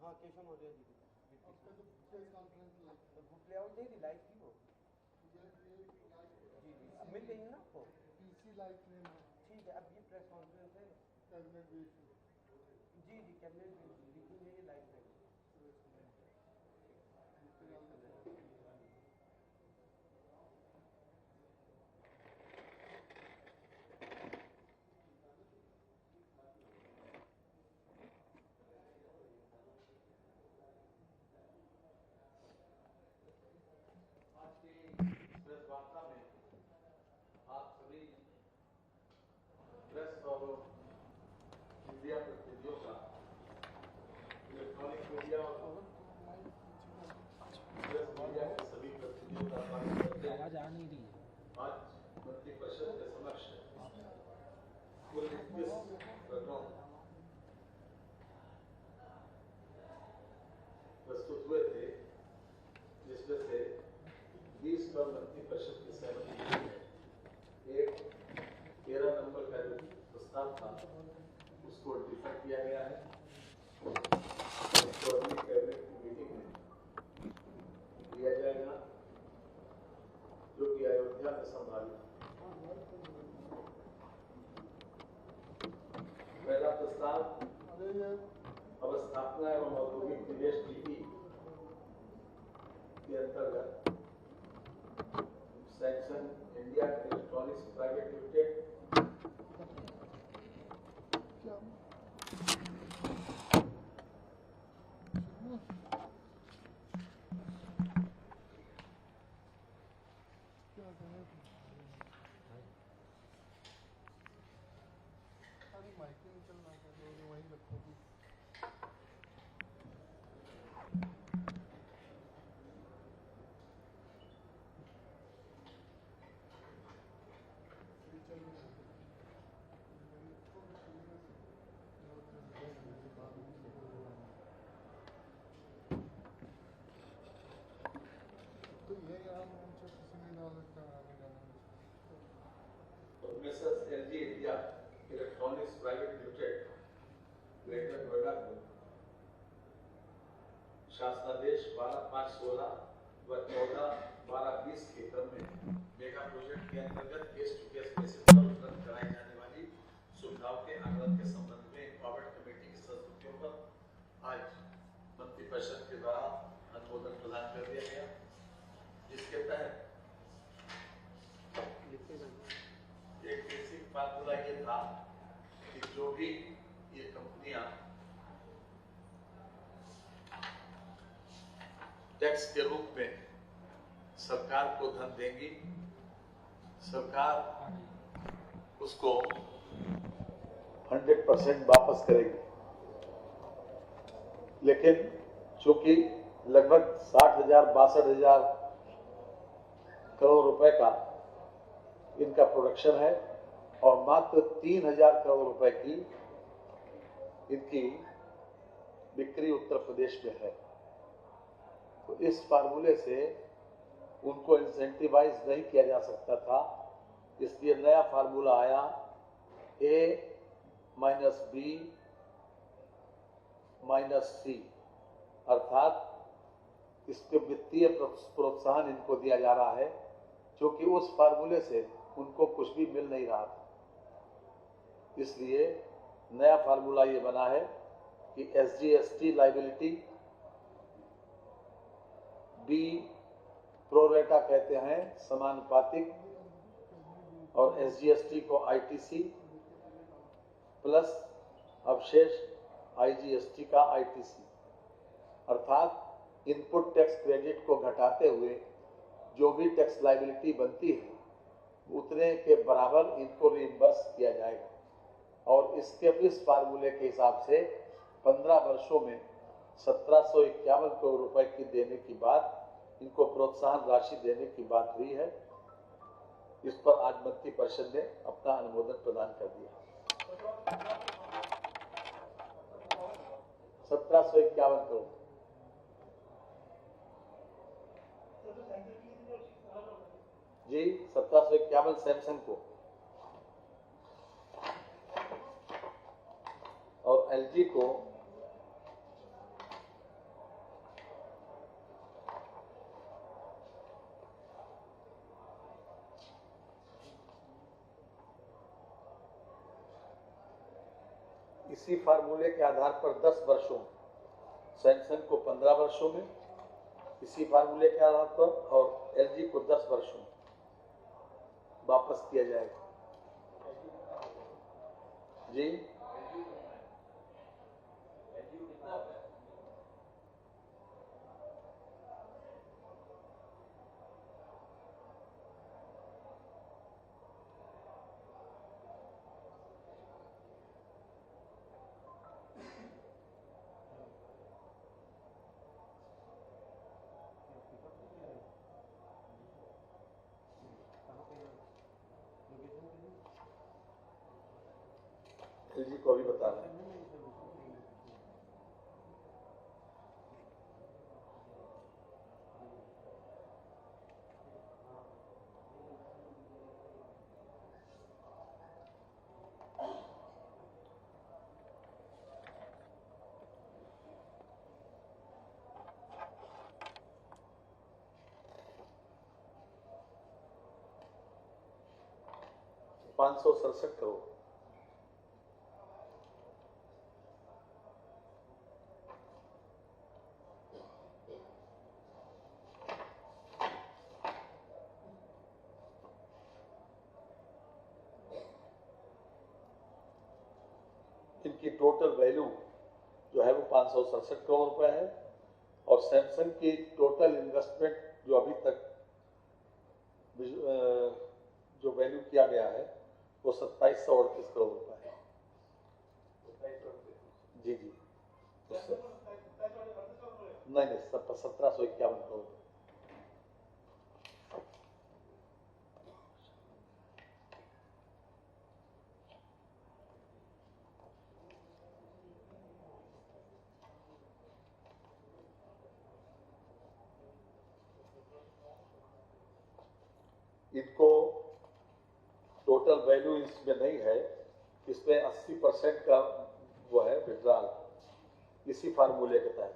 हाँ केशव मौर्य जी की press conference book layout they the live की वो जी जी अब मिल गई है ना आपको पीसी लाइव में ठीक है। अब ये प्रेस कॉन्फ्रेंस है कैबिनेट भी जी जी कैबिनेट मीटिंग है ये लाइव है। प्रेस वार्ता में आप सभी प्रेस और मीडिया प्रतिनिधियों का इलेक्ट्रॉनिक मीडिया और प्रेस मीडिया के सभी प्रतिनिधियों का स्वागत करते हैं। आवाज आ नहीं रही है। आज मंत्रिपरिषद के समक्ष कुल 21 प्रकरण प्रस्तुत हुए थे, जिसमें से 20 पर मंत्रिपरिषद की सहमति मिली है। एक 13 नंबर का जो प्रस्ताव था उसको डिफर किया गया है, उसको अगली कैबिनेट की मीटिंग में लिया जाएगा, जो कि अयोध्या में संभावित है। पहला प्रस्ताव अवस्थापना एवं औद्योगिक निवेश नीति के अंतर्गत Samsung India electronics private limited Mrs LG India electronics private limited greater Noida को शासनादेश 12/5/16 व 14/12/20 के क्रम में मेगा प्रोजेक्ट के अंतर्गत केस टू केस बेसिस पर उपलब्ध कराई जाने वाली सुविधाओं के आकलन के संबंध में कॉर्पोरेट कमेटी की संस्तुतियों पर आज मंत्रिपरिषद के द्वारा अनुमोदन प्रदान कर दिया गया, जिसके तहत एक बेसिक फार्मूला ये था कि जो भी ये कंपनियां टैक्स के रूप में सरकार को धन देंगी, सरकार उसको 100% वापस करेगी। लेकिन चूंकि लगभग 60,000-62,000 करोड़ रुपए का इनका प्रोडक्शन है और मात्र 3,000 करोड़ रुपए की इनकी बिक्री उत्तर प्रदेश में है, तो इस फार्मूले से उनको इंसेंटिवाइज नहीं किया जा सकता था। इसलिए नया फार्मूला आया A-B-C, अर्थात इसके वित्तीय प्रोत्साहन इनको दिया जा रहा है, क्योंकि उस फार्मूले से उनको कुछ भी मिल नहीं रहा था। इसलिए नया फार्मूला ये बना है कि SGST लायबिलिटी, B प्रोरेटा कहते हैं समानुपातिक, और SGST को ITC प्लस अवशेष IGST का ITC, अर्थात इनपुट टैक्स क्रेडिट को घटाते हुए जो भी टैक्स लायबिलिटी बनती है उतने के बराबर इनको रिइंबर्स किया जाएगा। और इस फार्मूले के हिसाब से 15 वर्षों में 1751 करोड़ रुपए की देने की बात, इनको प्रोत्साहन राशि देने की बात हुई है। इस पर आज मंत्रिपरिषद ने अपना अनुमोदन प्रदान कर दिया। 1751 करोड़। जी 1751 सैमसंग को, और एलजी को इसी फार्मूले के आधार पर 10 वर्षों, सैमसंग को 15 वर्षों में इसी फार्मूले के आधार पर और एलजी को 10 वर्षों वापस किया जाएगा। जी 'एलजी को अभी बता रहे हैं। ₹567 करोड़। इनकी टोटल वैल्यू जो है वो 567 करोड़ रुपए है और सैमसंग की टोटल इन्वेस्टमेंट जो अभी तक जो वैल्यू किया गया है वो 2738 करोड़ रुपए है। जी जी नहीं 1751 करोड़। इनको टोटल वैल्यू इसमें नहीं है, इसमें 80% का वो है विड्रॉल इसी फार्मूले के तहत।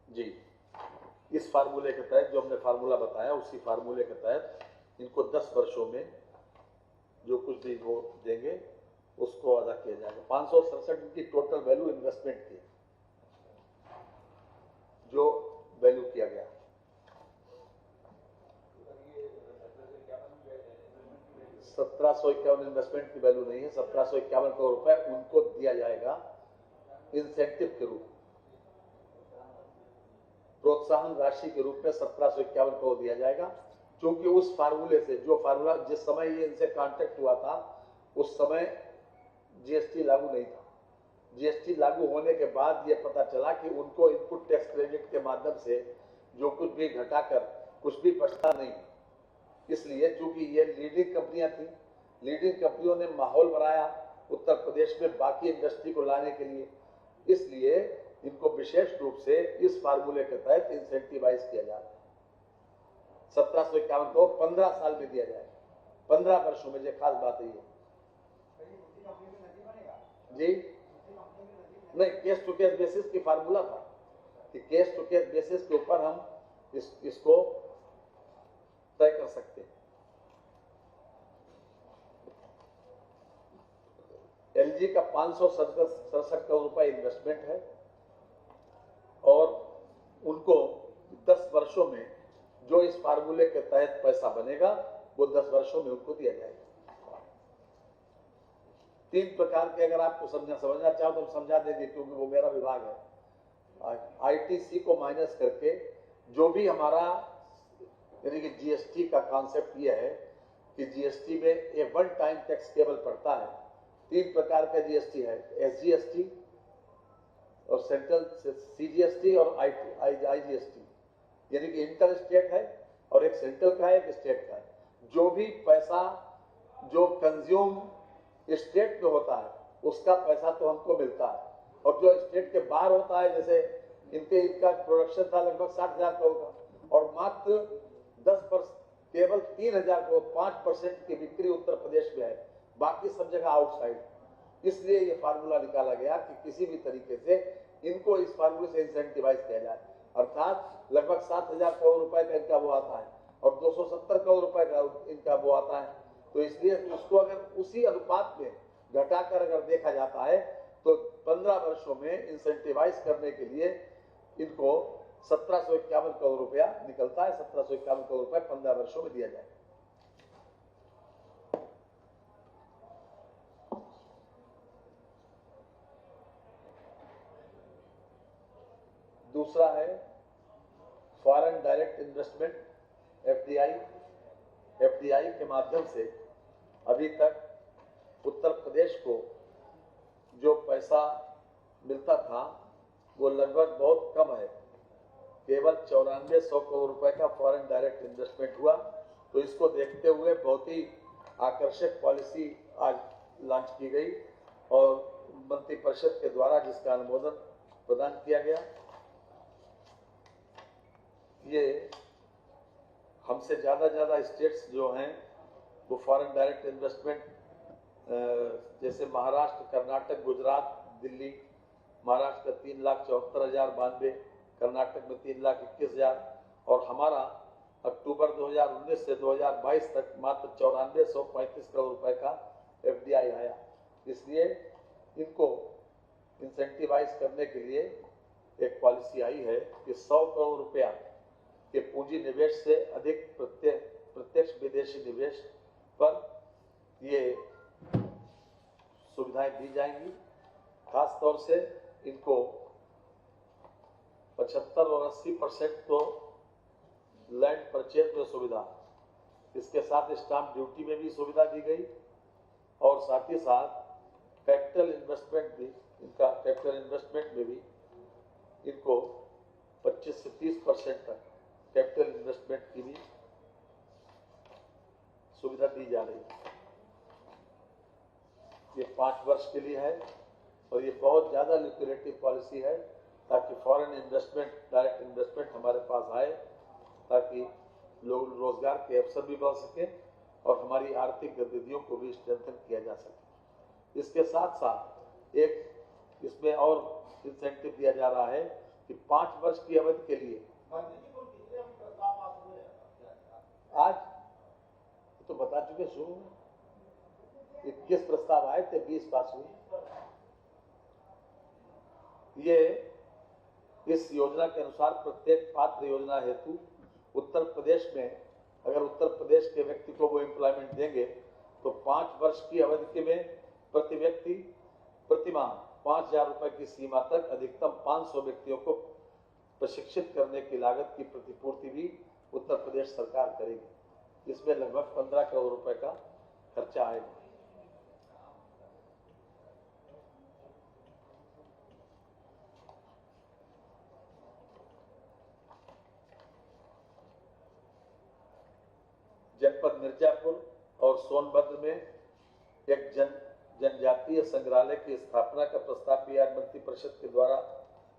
जी इस फार्मूले के तहत जो हमने फार्मूला बताया उसी फार्मूले के तहत इनको 10 वर्षों में जो कुछ भी वो देंगे उसको अदा किया जाएगा। 567 की टोटल वैल्यू इन्वेस्टमेंट की जो वैल्यू किया गया। ₹1751 इन्वेस्टमेंट की वैल्यू नहीं है, 1751 करोड़ रुपए उनको दिया जाएगा इंसेंटिव के रूप में, प्रोत्साहन राशि के रूप में 1751 करोड़ दिया जाएगा। क्योंकि उस फार्मूले से जो फार्मूला जिस समय ये इनसे कॉन्टेक्ट हुआ था उस समय जीएसटी लागू नहीं था। जीएसटी लागू होने के बाद ये पता चला कि उनको इनपुट टैक्स क्रेडिट के माध्यम से जो कुछ भी घटाकर कुछ भी बचता नहीं। इसलिए चूंकि ये लीडिंग कंपनियां थी, लीडिंग कंपनियों ने माहौल बनाया उत्तर प्रदेश में बाकी इंडस्ट्री को लाने के लिए, इसलिए इनको विशेष रूप से इस फार्मूले के तहत इंसेंटिवाइज किया जा रहा है। 1751 को 15 साल में दिया जाएगा, 15 वर्षों में। ये खास बात है जी नहीं, केस टू केस बेसिस की फार्मूला था कि केस टू केस बेसिस के ऊपर हम इसको तय कर सकते हैं। एलजी का 567 करोड़ रुपए इन्वेस्टमेंट है और उनको 10 वर्षों में जो इस फार्मूले के तहत पैसा बनेगा वो 10 वर्षों में उनको दिया जाएगा। 3 प्रकार के अगर आपको समझना चाहो तो हम समझा देंगे क्योंकि वो मेरा विभाग है। आईटीसी को माइनस करके जो भी हमारा यानी कि जीएसटी का कॉन्सेप्ट ये है कि जीएसटी में एक वन टाइम टैक्स केवल पड़ता है। 3 प्रकार का जीएसटी है, एसजीएसटी और सेंट्रल सीजीएसटी और आईजीएसटी, यानी कि इंटर स्टेट है और एक सेंट्रल का है एक स्टेट का है। जो भी पैसा जो कंज्यूम स्टेट में होता है उसका पैसा तो हमको मिलता है और जो स्टेट के बाहर होता है, जैसे इनका प्रोडक्शन था लगभग 60,000 करोड़ का और मात्र 10% केवल 3,000 करोड़ 5% की बिक्री उत्तर प्रदेश में है, बाकी सब जगह आउटसाइड। इसलिए ये फार्मूला निकाला गया कि किसी भी तरीके से इनको इस फार्मूले से इंसेंटिवाइज किया जाए, अर्थात लगभग 7,000 करोड़ रुपए का इनका वो आता है और 270 करोड़ रुपए का इनका वो आता है तो इसलिए उसको अगर उसी अनुपात में घटाकर अगर देखा जाता है तो 15 वर्षों में इंसेंटिवाइज करने के लिए इनको 1751 करोड़ रुपया निकलता है। 1751 करोड़ रुपया 15 वर्षों में दिया जाए। दूसरा है फॉरेन डायरेक्ट इन्वेस्टमेंट एफडीआई के माध्यम से अभी तक उत्तर प्रदेश को जो पैसा मिलता था वो लगभग बहुत कम है। केवल 9400 करोड़ रुपए का फॉरेन डायरेक्ट इन्वेस्टमेंट हुआ। तो इसको देखते हुए बहुत ही आकर्षक पॉलिसी आज लॉन्च की गई और मंत्रिपरिषद के द्वारा जिसका अनुमोदन प्रदान किया गया। ये हमसे ज्यादा स्टेट्स जो हैं वो फॉरेन डायरेक्ट इन्वेस्टमेंट जैसे महाराष्ट्र, कर्नाटक, गुजरात, दिल्ली, महाराष्ट्र का 3,74,092, कर्नाटक में 3,21,000 और हमारा अक्टूबर 2019 से 2022 तक मात्र 9435 करोड़ रुपए का एफडीआई आया। इसलिए इनको इंसेंटिवाइज करने के लिए एक पॉलिसी आई है कि 100 करोड़ रुपया के पूंजी निवेश से अधिक प्रत्यक्ष विदेशी निवेश पर ये सुविधाएं दी जाएंगी। खास तौर से इनको 75 और 80% तो लैंड परचेज में सुविधा, इसके साथ स्टाम्प ड्यूटी में भी सुविधा दी गई और साथ ही साथ कैपिटल इन्वेस्टमेंट भी, इनका कैपिटल इन्वेस्टमेंट में भी इनको 25 से 30% तक कैपिटल इन्वेस्टमेंट की भी सुविधा दी जा रही है। ये 5 वर्ष के लिए है और ये बहुत ज्यादा लिक्विडेटिव पॉलिसी है ताकि फॉरेन इन्वेस्टमेंट, डायरेक्ट इन्वेस्टमेंट हमारे पास आए, ताकि लोग रोजगार के अवसर भी बढ़ सके और हमारी आर्थिक गतिविधियों को भी स्ट्रेंथन किया जा सके। इसके साथ साथ एक इसमें और इंसेंटिव दिया जा रहा है कि 5 वर्ष की अवधि के लिए आज तो बता चुके शुरू में 21 प्रस्ताव आए थे, 20 पास हुए। ये इस योजना के अनुसार प्रत्येक पात्र योजना हेतु उत्तर प्रदेश में अगर उत्तर प्रदेश के व्यक्ति को वो एम्प्लॉयमेंट देंगे तो 5 वर्ष की अवधि में प्रति व्यक्ति प्रतिमाह 5,000 रुपए की सीमा तक अधिकतम 500 व्यक्तियों को प्रशिक्षित करने की लागत की प्रतिपूर्ति भी उत्तर प्रदेश सरकार करेगी। इसमें लगभग 15 करोड़ रुपए का खर्चा आएगा। जनपद मिर्जापुर और सोनभद्र में एक जनजातीय संग्रहालय की स्थापना का प्रस्ताव भी आज मंत्रिपरिषद के द्वारा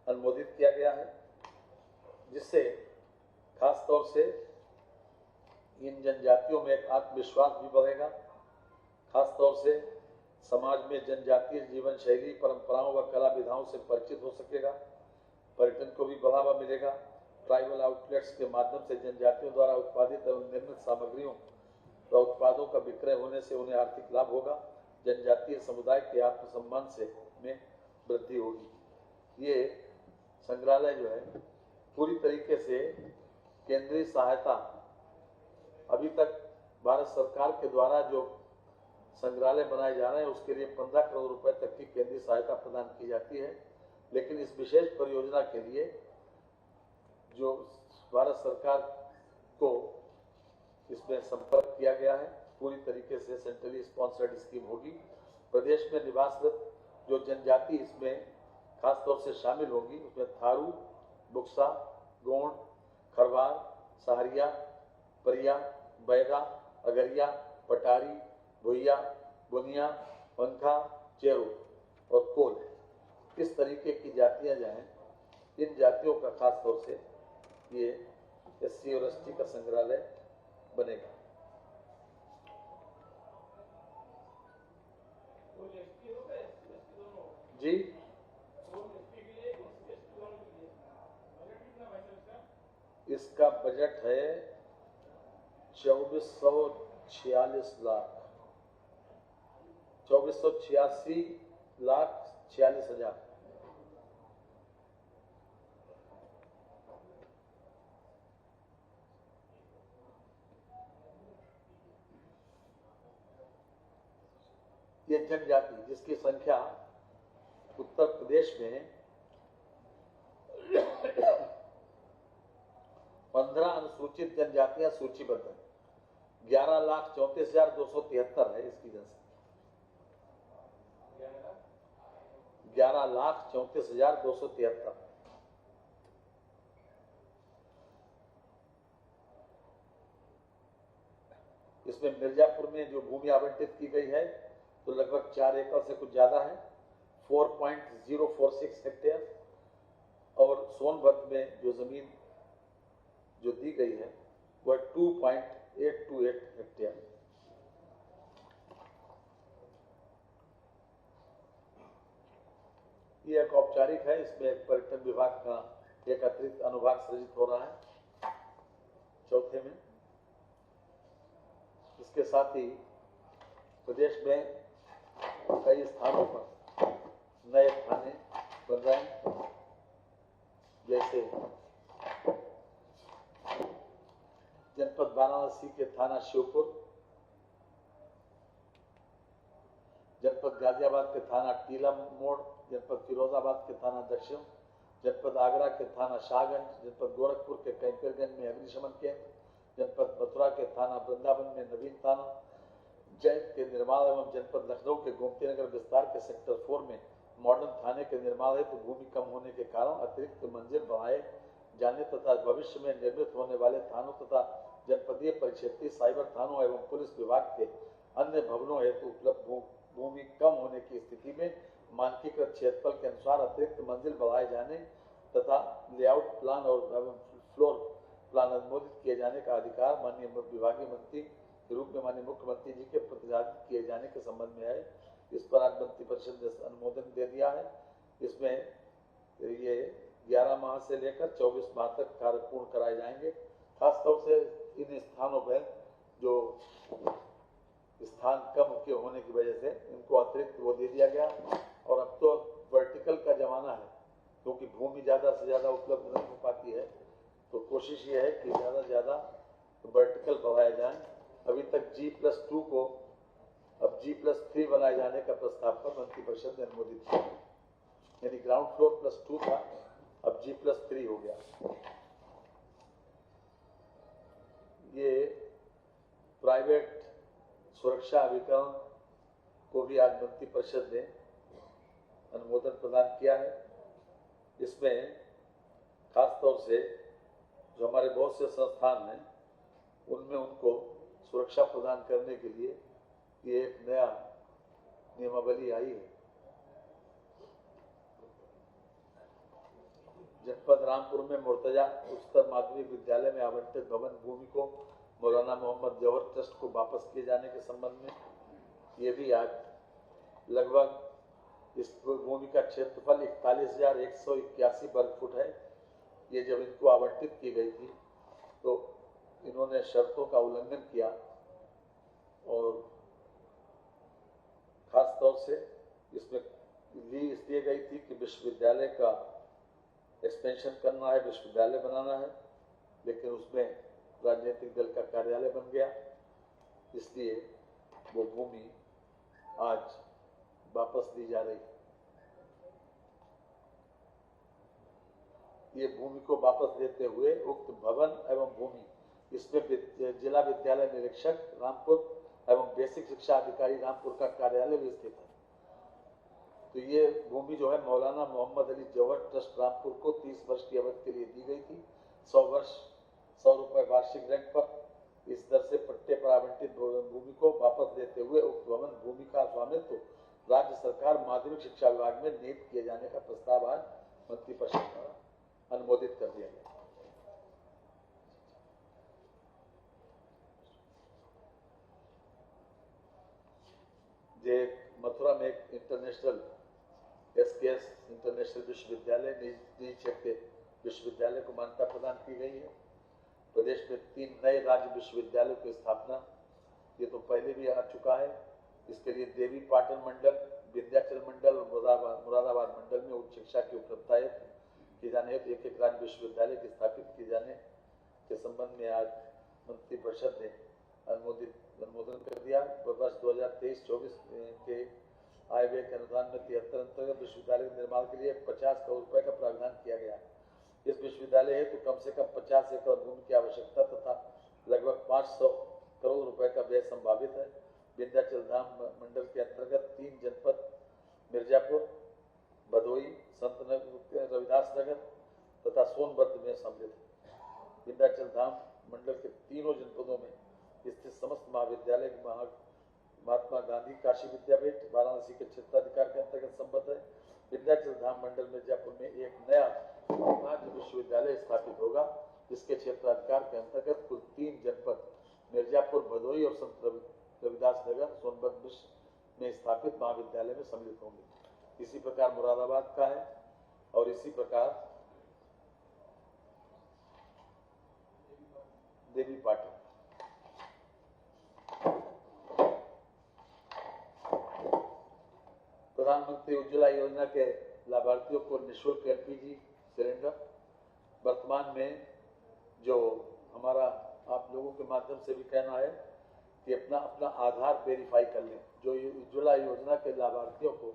अनुमोदित किया गया है, जिससे खास तौर से इन जनजातियों में एक आत्मविश्वास भी बढ़ेगा। खास तौर से समाज में जनजातीय जीवन शैली, परंपराओं व कला विधाओं से परिचित हो सकेगा। पर्यटन को भी बढ़ावा मिलेगा। ट्राइबल आउटलेट्स के माध्यम से जनजातियों द्वारा उत्पादित एवं निर्मित सामग्रियों व उत्पादों का विक्रय होने से उन्हें आर्थिक लाभ होगा। जनजातीय समुदाय के आत्मसम्मान में वृद्धि होगी। ये संग्रहालय जो है पूरी तरीके से केंद्रीय सहायता, अभी तक भारत सरकार के द्वारा जो संग्रहालय बनाए जा रहे हैं उसके लिए 15 करोड़ रुपए तक की केंद्रीय सहायता प्रदान की जाती है, लेकिन इस विशेष परियोजना के लिए जो भारत सरकार को इसमें संपर्क किया गया है, पूरी तरीके से सेंट्रली स्पॉन्सर्ड स्कीम होगी। प्रदेश में निवासरत जो जनजाति इसमें खास तौर से शामिल होंगी उसमें थारू, बुक्सा, गोंड, खरवार, सहारिया, परिया, बैगा, अगरिया, पटारी, भुइया, बुनिया, पंखा, चेरू और कोल, इस तरीके की जातियां जो हैं, इन जातियों का खास तौर से ये एससी और एसटी का संग्रहालय बनेगा। जी, इसका बजट है 2446 लाख। 24,86,46,000। ये जनजाति जिसकी संख्या उत्तर प्रदेश में 15 अनुसूचित जनजातियां सूचीबद्ध है। 11,34,273 है इसकी जनसंख्या। 11,34,273। इसमें मिर्जापुर में जो भूमि आवंटित की गई है तो लगभग 4 एकड़ से कुछ ज्यादा है, 4.046 हेक्टेयर। और सोनभद्र में जो जमीन जो दी गई है वह 2.828 हेक्टेयर। ये एक औपचारिक है, इसमें पर्यटन विभाग का एक अतिरिक्त अनुभाग सृजित हो रहा है चौथे में। इसके साथ ही प्रदेश में कई स्थानों पर नए थाने बन रहे हैं, जैसे जनपद वाराणसी के थाना शिवपुर, जनपद गाजियाबाद के थाना टीला मोड़, जनपद फिरोजाबाद के थाना दक्षिण, जनपद आगरा के थाना शाहगंज, जनपद गोरखपुर के कैंपरगंज में अग्निशमन केंद्र, जनपद मथुरा के थाना वृंदावन में नवीन थाना, जैत के निर्माण एवं जनपद लखनऊ के गोमती नगर विस्तार के सेक्टर 4 में मॉडर्न थाने के निर्माण हेतु भूमि कम होने के कारण अतिरिक्त मंजिल बढ़ाए जाने तथा भविष्य में निर्मित होने वाले थानों तथा जनपदीय परिक्षेत्रीय साइबर थानों एवं पुलिस विभाग के अन्य भवनों हेतु उपलब्ध भूमि कम होने की स्थिति में मानकीकृत क्षेत्रफल के अनुसार अतिरिक्त मंजिल बढ़ाए जाने तथा लेआउट प्लान और फ्लोर प्लान अनुमोदित किए जाने का अधिकार माननीय विभागीय मंत्री के रूप में माननीय मुख्यमंत्री जी के प्रतिनिधित्व किए जाने के संबंध में है। इस पर आज मंत्री परिषद ने अनुमोदन दे दिया है। इसमें ये 11 माह से लेकर 24 माह तक कार्य पूर्ण कराए जाएंगे। खासतौर से इन स्थानों पर जो स्थान कम के होने की वजह से इनको अतिरिक्त वो दे दिया गया। और अब तो वर्टिकल का जमाना है, क्योंकि भूमि ज्यादा से ज्यादा उपलब्ध नहीं हो पाती है, तो कोशिश ये है कि ज्यादा से ज्यादा वर्टिकल बढ़ाया जाए। अभी तक G+2 को अब G+3 बनाए जाने का प्रस्ताव पर मंत्रिपरिषद ने अनुमोदित किया, यानी ग्राउंड फ्लोर +2 था, अब G+3 हो गया। ये प्राइवेट सुरक्षा अभिकरण को भी आज मंत्रिपरिषद ने अनुमोदन प्रदान किया है। इसमें खासतौर से जो हमारे बहुत से संस्थान हैं उनमें उनको सुरक्षा प्रदान करने के लिए ये एक नया नियमावली आई है। जनपद रामपुर में मुर्तजा उच्चतर माध्यमिक विद्यालय में आवंटित भवन भूमि को मौलाना मोहम्मद जौहर ट्रस्ट को वापस किए जाने के संबंध में ये भी आज लगभग इस भूमि का क्षेत्रफल 41,181 वर्ग फुट है। ये जब इनको आवंटित की गई थी तो इन्होंने शर्तों का उल्लंघन किया और खास तौर से इसमें ली इसलिए गई थी कि विश्वविद्यालय का एक्सपेंशन करना है, विश्वविद्यालय बनाना है, लेकिन उसमें राजनीतिक दल का कार्यालय बन गया, इसलिए वो भूमि आज वापस दी जा रही है। ये भूमि को वापस देते हुए उक्त भवन एवं भूमि इसमें जिला विद्यालय निरीक्षक रामपुर एवं बेसिक शिक्षा अधिकारी रामपुर का कार्यालय भी स्थित है। तो ये भूमि जो है मौलाना मोहम्मद अली जौहर ट्रस्ट रामपुर को 30 वर्ष की अवधि के लिए दी गई थी। 100 रुपए वार्षिक रेंट पर इस दर से पट्टे पर आवंटित भूमि को वापस देते हुए उक्त भवन भूमि का स्वामित्व राज्य सरकार माध्यमिक शिक्षा विभाग में नियुक्त किए जाने का प्रस्ताव आज मंत्रिपरिषद द्वारा अनुमोदित कर दिया गया। मथुरा में एक इंटरनेशनल SKS इंटरनेशनल विश्वविद्यालय निजी क्षेत्र विश्वविद्यालय को मान्यता प्रदान की गई है। प्रदेश में 3 नए राज्य विश्वविद्यालयों की स्थापना, ये तो पहले भी आ चुका है। इसके लिए देवी पाटन मंडल, विंध्याचल मंडल और मुरादाबाद मंडल में उच्च शिक्षा की उपलब्धता की जाने हेतु एक राज्य विश्वविद्यालय की स्थापित किए जाने के संबंध में आज मंत्रिपरिषद ने अनुमोदन कर दिया। वर्ष 2023-24 के आय व्यय के अनुदान में 73 अंतर्गत विश्वविद्यालय के निर्माण के लिए 50 करोड़ रुपए का प्रावधान किया गया। इस विश्वविद्यालय हेतु कम से कम 50 एकड़ भूमि की आवश्यकता तथा लगभग 500 करोड़ रुपए का व्यय संभावित है। विंध्याचल धाम मंडल के अंतर्गत 3 जनपद मिर्जापुर, भदोई, संत रविदास नगर तथा सोनभद्र में सम्मिलित है। विंध्याचल धाम मंडल के तीनों जनपदों में स्थित समस्त महाविद्यालय महात्मा गांधी काशी विद्यापीठ वाराणसी के क्षेत्राधिकार के अंतर्गत संबद्ध है। विंध्याचल धाम मंडल मिर्जापुर में एक नया राज्य विश्वविद्यालय स्थापित होगा, जिसके क्षेत्राधिकार के अंतर्गत कुल 3 जनपद मिर्जापुर, भदोई और संत रविदास नगर सोनभद्र में स्थापित महाविद्यालय में सम्मिलित होंगे। इसी प्रकार मुरादाबाद का है और इसी प्रकार देवी पाटन। प्रधानमंत्री उज्ज्वला योजना के लाभार्थियों को निःशुल्क एलपीजी सिलेंडर। वर्तमान में जो हमारा आप लोगों के माध्यम से भी कहना है कि अपना आधार वेरीफाई कर लें। जो उज्ज्वला योजना के लाभार्थियों को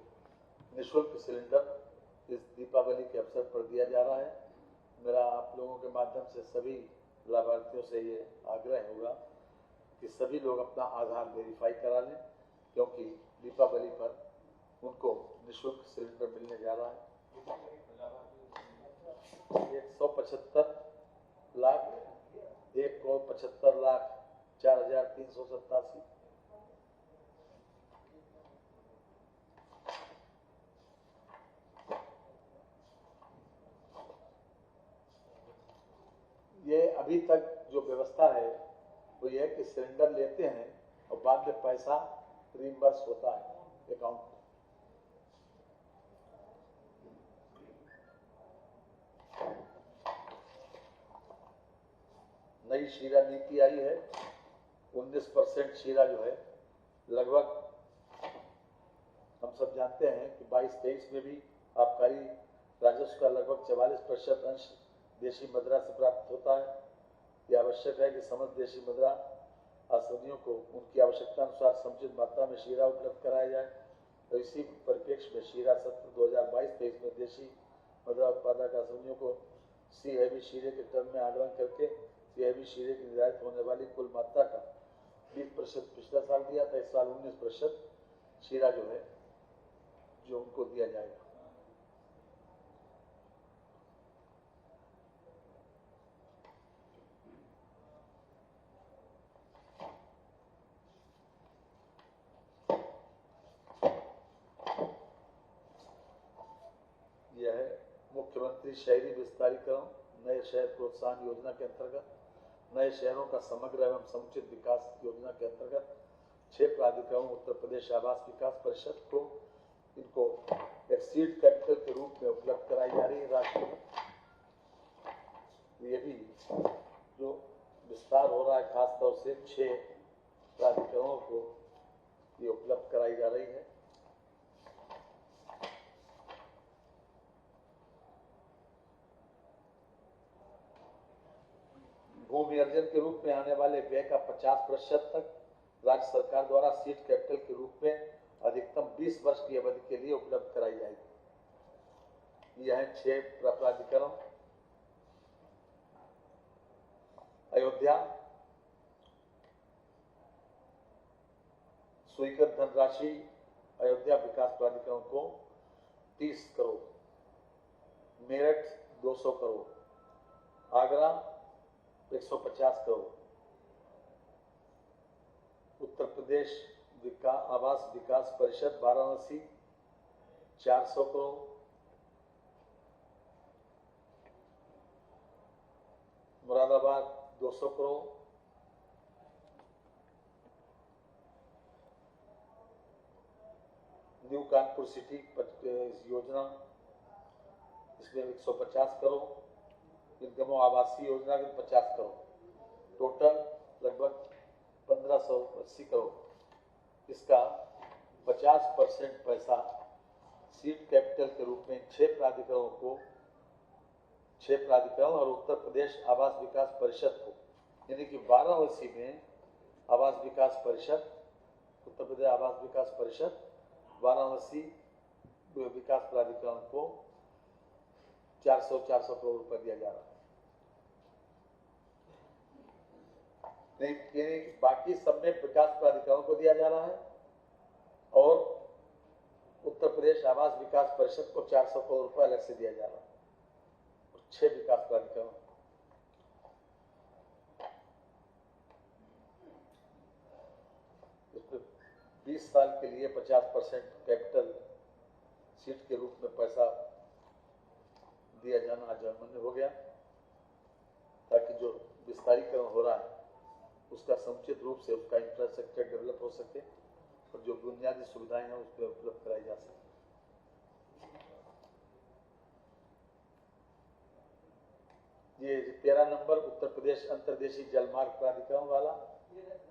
निःशुल्क सिलेंडर इस दीपावली के अवसर पर दिया जा रहा है। मेरा आप लोगों के माध्यम से सभी लाभार्थियों से ये आग्रह होगा कि सभी लोग अपना आधार वेरीफाई करा लें, क्योंकि दीपावली पर उनको निःशुल्क सिलेंडर मिलने जा रहा है। 1,75,75,04,387। ये अभी तक जो व्यवस्था है वो ये है कि सिलेंडर लेते हैं और बाद में पैसा रिइंबर्स होता है अकाउंट में। नई शीरा नीति आई है। 19% शीरा जो है लगभग हम सब जानते हैं कि 22-23 में भी आबकारी राजस्व का लगभग 44% अंश देशी मदिरा से प्राप्त होता है। यह आवश्यक है कि समस्त देशी मदिरा आसनियों को उनकी आवश्यकता अनुसार समुचित मात्रा में शीरा उपलब्ध कराया जाए। तो इसी परिप्रेक्ष्य में शीरा सत्र 2022-23 में देशी मदिरा उत्पादक आसनियों को सी हैवी शीरे के टर्म में आकलन करके सी हैवी शीरे की निर्धारित होने वाली कुल मात्रा का 20% पिछला साल दिया था, इस साल 19% शीरा जो है जो उनको दिया जाएगा। यह है मुख्यमंत्री शहरी विस्तारीकरण नए शहर प्रोत्साहन योजना के अंतर्गत नए शहरों का समग्र एवं समुचित विकास योजना के अंतर्गत 6 प्राधिकरण उत्तर प्रदेश आवास विकास परिषद को इनको एक सीड कैपिटल के रूप में उपलब्ध कराई जा रही है राष्ट्र में। ये भी जो विस्तार हो रहा है खासतौर से 6 प्राधिकरणों को ये उपलब्ध कराई जा रही है। भूमि अर्जन के रूप में आने वाले व्यय का 50% तक राज्य सरकार द्वारा सीड कैपिटल के रूप में अधिकतम 20 वर्ष की अवधि के लिए उपलब्ध कराई जाएगी। यह 6 प्राधिकरण अयोध्या स्वीकृत धनराशि अयोध्या विकास प्राधिकरण को 30 करोड़, मेरठ 200 करोड़, आगरा 150 करोड़, उत्तर प्रदेश आवास विकास परिषद वाराणसी 400 करोड़, मुरादाबाद 200 करोड़, न्यू कानपुर सिटी योजना इसमें 150 करोड़, निर्गमो आवासीय योजना के 50 करोड़, टोटल लगभग 1580 करोड़। इसका 50% पैसा सीड कैपिटल के रूप में 6 प्राधिकरणों को, 6 प्राधिकरण और उत्तर प्रदेश आवास विकास परिषद को, यानी कि वाराणसी में आवास विकास परिषद, उत्तर प्रदेश आवास विकास परिषद, वाराणसी विकास प्राधिकरण को 400 करोड़ रुपए दिया जा रहा है। नहीं, बाकी सब में विकास प्राधिकरण को दिया जा रहा है और उत्तर प्रदेश आवास विकास परिषद को 400 करोड़ रुपए अलग से दिया जा रहा है। 6 विकास प्राधिकरण, इसमें 20 साल के लिए 50% कैपिटल सीट के रूप में पैसा दिया जाना आज मान्य हो गया, ताकि जो विस्तारीकरण हो रहा है उसका समुचित रूप से उसका इंफ्रास्ट्रक्चर डेवलप हो सके और जो बुनियादी सुविधाएं हैं उस पर उपलब्ध कराई जा सके। ये 13 नंबर उत्तर प्रदेश अंतर्देशीय जलमार्ग प्राधिकरण वाला,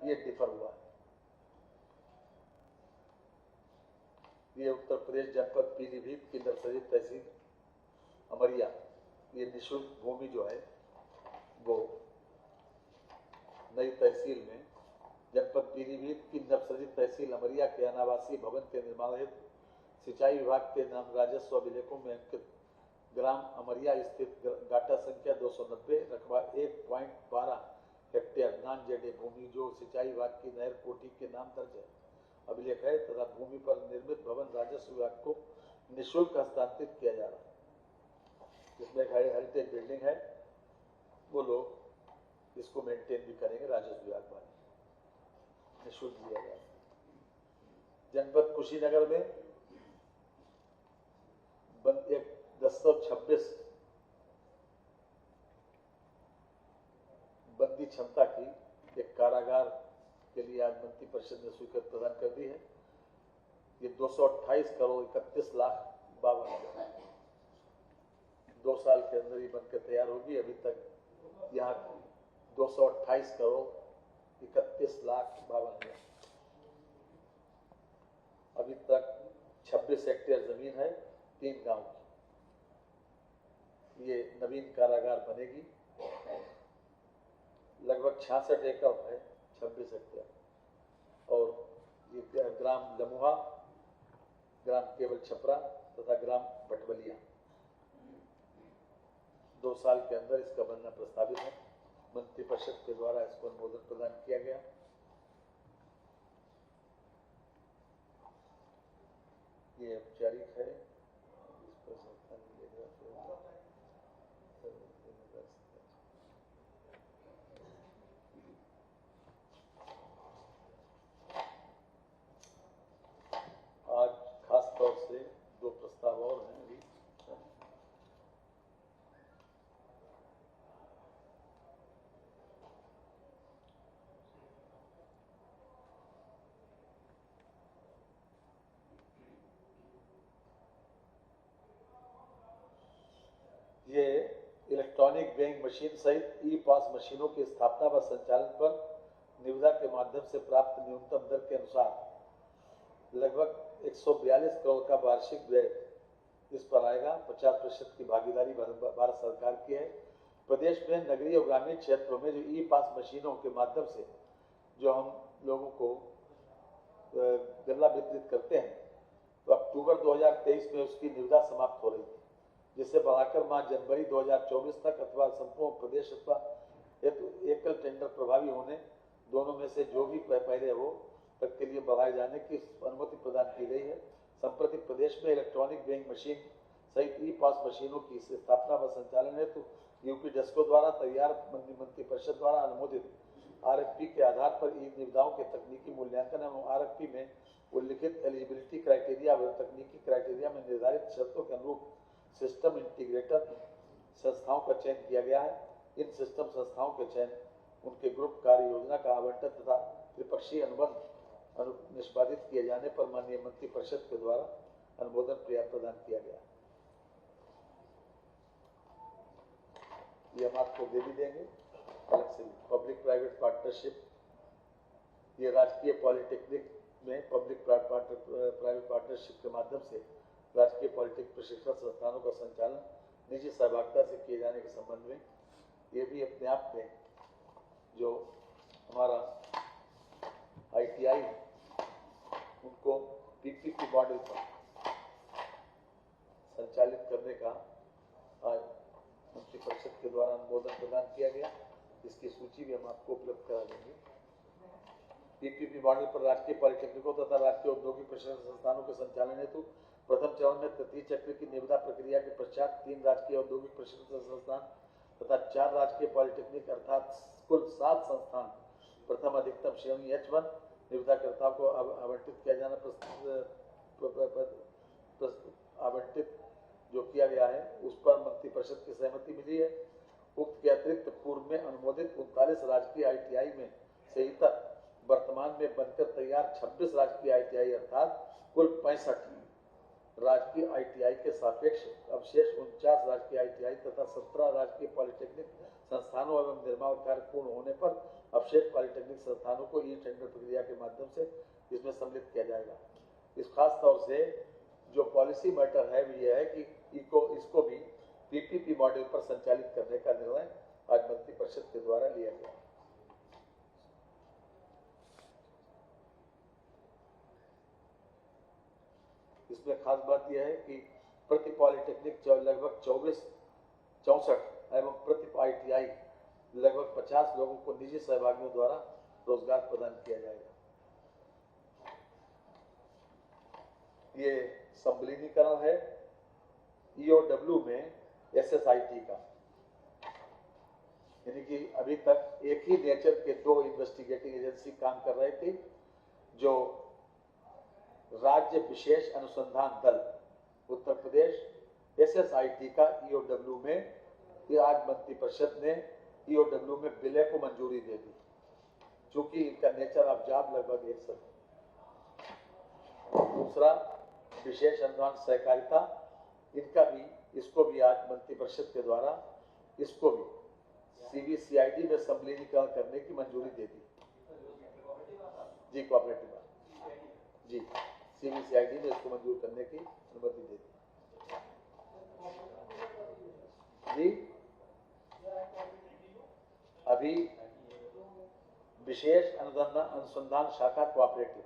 ये डिफर हुआ है। ये उत्तर प्रदेश जनपद पीलीभीत की नर्सरी तहसील अमरिया, ये निःशुल्क भूमि जो है वो नई तहसील में जनपद पीलीभीत की नर्सरी तहसील अमरिया के अनावासीय भवन के निर्माण हेतु सिंचाई विभाग के नाम राजस्व अभिलेखों में अंकित ग्राम अमरिया स्थित गाटा संख्या 290 रकबा 1.12 हेक्टेयर नॉन जेडे भूमि जो सिंचाई विभाग की नहर कोठी के नाम दर्ज है अभिलेख है तथा भूमि पर निर्मित भवन राजस्व विभाग को निःशुल्क हस्तांतरित किया जा रहा है। जिसमें एक हेरिटेज बिल्डिंग है, वो लोग इसको मेंटेन भी करेंगे, राजस्व विभाग वाले, निःशुल्क दिया जाएगा। जनपद कुशीनगर में एक 1026 बंदी क्षमता की एक कारागार के लिए आज मंत्री परिषद ने स्वीकृति प्रदान कर दी है। ये 228 करोड़ 31 लाख 52 2 साल के अंदर ही बनकर तैयार होगी। अभी तक यहाँ 228 करोड़ 31 लाख 52 अभी तक 26 हेक्टेयर जमीन है 3 गांव की। ये नवीन कारागार बनेगी, लगभग 66 एकड़ है 26 हेक्टेयर। और ये ग्राम लमुहा, ग्राम केवल छपरा तथा ग्राम भटवलिया 2 साल के अंदर इसका बनना प्रस्तावित है। मंत्रिपरिषद के द्वारा इसको अनुमोदन प्रदान किया गया। ये औपचारिक है। आज खास तौर से 2 प्रस्ताव और हैं अभी। ये इलेक्ट्रॉनिक वेइंग मशीन सहित ई पास मशीनों की स्थापना व संचालन पर निविदा के माध्यम से प्राप्त न्यूनतम दर के अनुसार लगभग 142 करोड़ का वार्षिक व्यय इस पर आएगा। 50% की भागीदारी भारत सरकार की है। प्रदेश में नगरीय और ग्रामीण क्षेत्रों में जो ई पास मशीनों के माध्यम से जो हम लोगों को गल्ला वितरित करते हैं, तो अक्टूबर 2023 में उसकी निविदा समाप्त हो रही थी, जिसे बढ़ाकर मार्च जनवरी 2024 तक अथवा संपूर्ण प्रदेश अथवा एकल टेंडर प्रभावी होने दोनों में से जो भी पहले हो तक के लिए बढ़ाए जाने की अनुमति प्रदान की गई है। संप्रति प्रदेश में इलेक्ट्रॉनिक वेइंग मशीन सहित ई पास मशीनों की स्थापना व संचालन हेतु यूपी डेस्को द्वारा तैयार मंत्री परिषद द्वारा अनुमोदित आरएफपी के आधार पर इन निविदाओं के तकनीकी मूल्यांकन एवं आरएफपी में उल्लिखित एलिजिबिलिटी क्राइटेरिया व तकनीकी क्राइटेरिया में निर्धारित शर्तों के अनुरूप सिस्टम इंटीग्रेटर संस्थाओं का चयन किया गया है। इन सिस्टम संस्थाओं के चयन, उनके ग्रुप कार्य योजना का आवंटन तथा त्रिपक्षीय अनुबंध निष्पादित किए जाने पर माननीय मंत्री परिषद के द्वारा अनुमोदन प्रदान किया गया। ये हम आपको दे भी देंगे अलग से। पब्लिक प्राइवेट पार्टनरशिप, ये राजकीय पॉलिटेक्निक में पब्लिक प्राइवेट पार्टनरशिप के माध्यम से राजकीय पॉलिटेक्निक प्रशिक्षण संस्थानों का संचालन निजी सहभागिता से किए जाने के संबंध में ये भी अपने आप में जो हमारा ITI उनको PPP मॉडल पर संचालित करने का आज मंत्रिपरिषद के द्वारा अनुमोदन प्रदान किया गया। इसकी सूची भी हम आपको उपलब्ध करा देंगे। PPP मॉडल पर राजकीय पॉलिटेक्निकों तथा राजकीय औद्योगिक प्रशिक्षण संस्थानों के संचालन हेतु प्रथम चरण में तृतीय चक्र की निविदा प्रक्रिया के पश्चात 3 राजकीय औद्योगिक प्रशिक्षण संस्थान तथा 4 राजकीय पॉलिटेक्निक अर्थात कुल 7 संस्थान प्रथम अधिकतम श्रेणी H1 निविदाकर्ताओं को आवंटित किया जाना आवंटित जो किया गया है उस पर मंत्रिपरिषद की सहमति मिली है। उक्त के अतिरिक्त पूर्व में अनुमोदित 39 राजकीय ITI में से इतर वर्तमान में बनकर तैयार 26 राजकीय ITI अर्थात कुल 65 राजकीय ITI के सापेक्ष अवशेष 49 राजकीय ITI तथा 17 राजकीय पॉलिटेक्निक संस्थानों एवं निर्माण कार्य पूर्ण होने पर अवशेष पॉलिटेक्निक संस्थानों को ई-टेंडर प्रक्रिया के माध्यम से इसमें सम्मिलित किया जाएगा। इस खास तौर से जो पॉलिसी मैटर है वो यह है कि इसको भी PPP मॉडल पर संचालित करने का निर्णय आज मंत्रिपरिषद के द्वारा लिया गया। इसमें खास बात यह है कि प्रति पॉलिटेक्निक लगभग 64 एवं प्रति ITI लगभग 50 लोगों को निजी सहभागियों द्वारा रोजगार प्रदान किया जाएगा। ये संविलीनीकरण है EOW में SSIT का, यानी कि अभी तक एक ही नेचर के 2 इन्वेस्टिगेटिंग एजेंसी काम कर रहे थे। जो राज्य विशेष अनुसंधान दल उत्तर प्रदेश SSIT का EOW में ये आज मंत्रिपरिषद ने EOW में विलय को मंजूरी दे दी, चूंकि इनका नेचर ऑफ जॉब लगभग एक सा। दूसरा विशेष अनुदान सहकारिता, इसको भी आज मंत्रिपरिषद के द्वारा इसको भी CVCID में संविलीनीकरण करने की मंजूरी दे दी। जी कोऑपरेटिव जी CVCID में इसको मंजूर करने की अनुमति दे दी। जी अभी विशेष अनुसंधान शाखा कोऑपरेटिव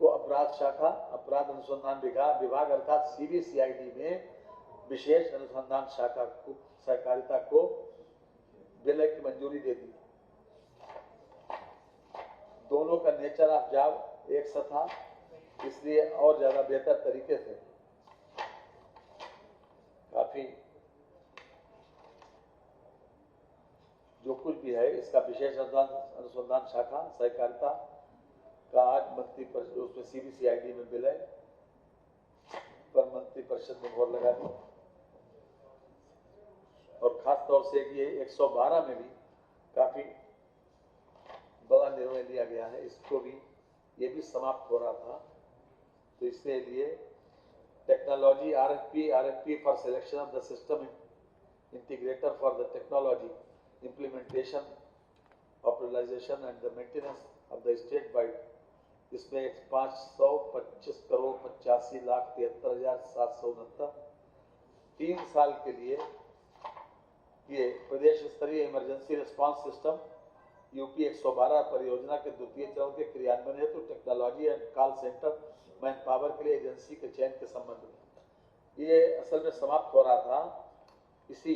को अपराध अनुसंधान विभाग अर्थात CVCID में विशेष अनुसंधान शाखा को सहकारिता को विलय की मंजूरी दे दी। दोनों का नेचर ऑफ जॉब एक सा था, इसलिए और ज्यादा बेहतर तरीके से काफी जो कुछ भी है इसका विशेष अनुसंधान शाखा सहकारिता का आज मंत्रिपरिषद उसमें CVCID में विलय पर मंत्रिपरिषद ने मोहर लगा दी। और खास तौर से ये 112 में भी काफी बड़ा निर्णय लिया गया है, इसको भी ये भी समाप्त हो रहा था। तो इसके लिए technology RFP for selection of the system integrator for the technology implementation, operationalization and the maintenance of the state wide, इसमें 525 करोड़ 85,73,769 3 साल के लिए ये प्रदेश स्तरीय इमरजेंसी रिस्पांस सिस्टम UP 112 परियोजना के द्वितीय चरण के क्रियान्वयन हेतु technology and call centre man power के लिए एजेंसी के चयन के संबंध में ये असल में समाप्त हो रहा था। इसी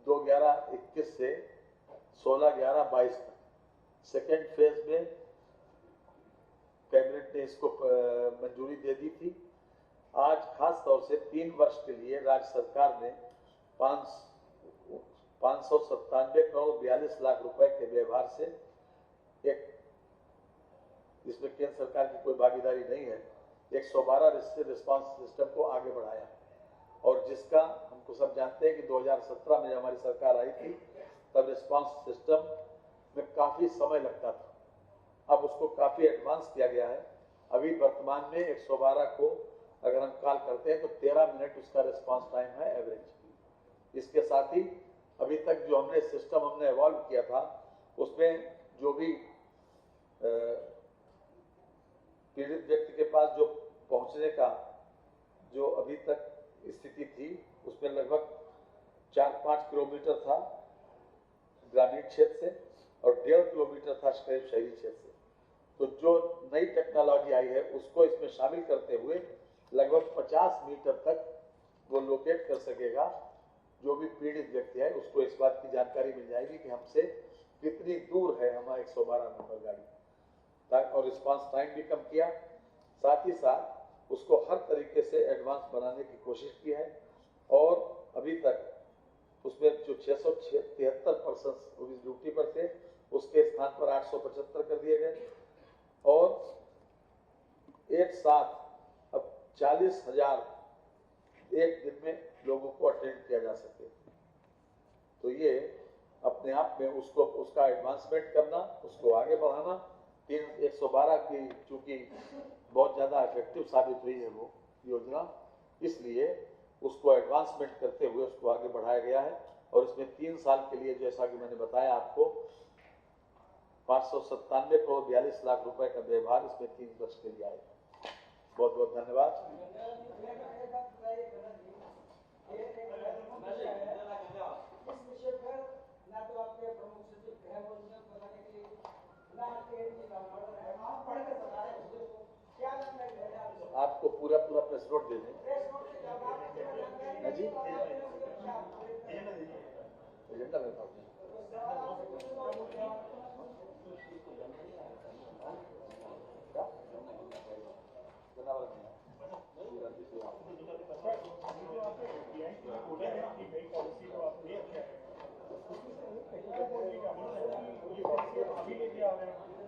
2/11/21 से 16/11/22 तक सेकेंड फेज में कैबिनेट ने इसको मंजूरी दे दी थी। आज खास तौर से 3 वर्ष के लिए राज्य सरकार ने 597 करोड़ 42 लाख रुपए के व्यवहार से एक, इसमें केंद्र सरकार की कोई भागीदारी नहीं है, 112 रिस्पांस सिस्टम को आगे बढ़ाया। और जिसका हमको सब जानते हैं कि 2017 में हमारी सरकार आई थी तब रिस्पांस सिस्टम में काफी समय लगता था, अब उसको काफी एडवांस किया गया है। अभी वर्तमान में 112 को अगर हम कॉल करते हैं तो 13 मिनट उसका रिस्पांस टाइम है एवरेज। इसके साथ ही अभी तक जो हमने सिस्टम एवॉल्व किया था उसमें जो भी पीड़ित व्यक्ति के पास जो पहुंचने का जो अभी तक स्थिति थी उसमें लगभग 4-5 किलोमीटर था ग्रामीण क्षेत्र से और 1.5 किलोमीटर था करीब शहरी क्षेत्र से। तो जो नई टेक्नोलॉजी आई है उसको इसमें शामिल करते हुए लगभग 50 मीटर तक वो लोकेट कर सकेगा। जो भी पीड़ित व्यक्ति है उसको इस बात की जानकारी मिल जाएगी कि हमसे कितनी दूर है हमारा 112 नंबर गाड़ी, और रिस्पांस टाइम भी कम किया। साथ ही साथ उसको हर तरीके से एडवांस बनाने की कोशिश की है और अभी तक उसमें जो 673 पर्सन ड्यूटी पर थे उसके स्थान पर 875 कर दिए गए और एक साथ अब 40,000 एक दिन में लोगों को अटेंड किया जा सके। तो ये अपने आप में उसका एडवांसमेंट करना, उसको आगे बढ़ाना, 112 की चूंकि बहुत ज़्यादा इफेक्टिव साबित हुई है वो योजना, इसलिए उसको एडवांसमेंट करते हुए उसको आगे बढ़ाया गया है। और इसमें 3 साल के लिए जैसा कि मैंने बताया आपको 597 करोड़ 42 लाख रुपए का व्यवहार इसमें 3 वर्ष के लिए आएगा। बहुत बहुत धन्यवाद। आपको पूरा प्रेस नोट दे दें जी, एजेंडा मेरे पास अभी लेके आ रहे हैं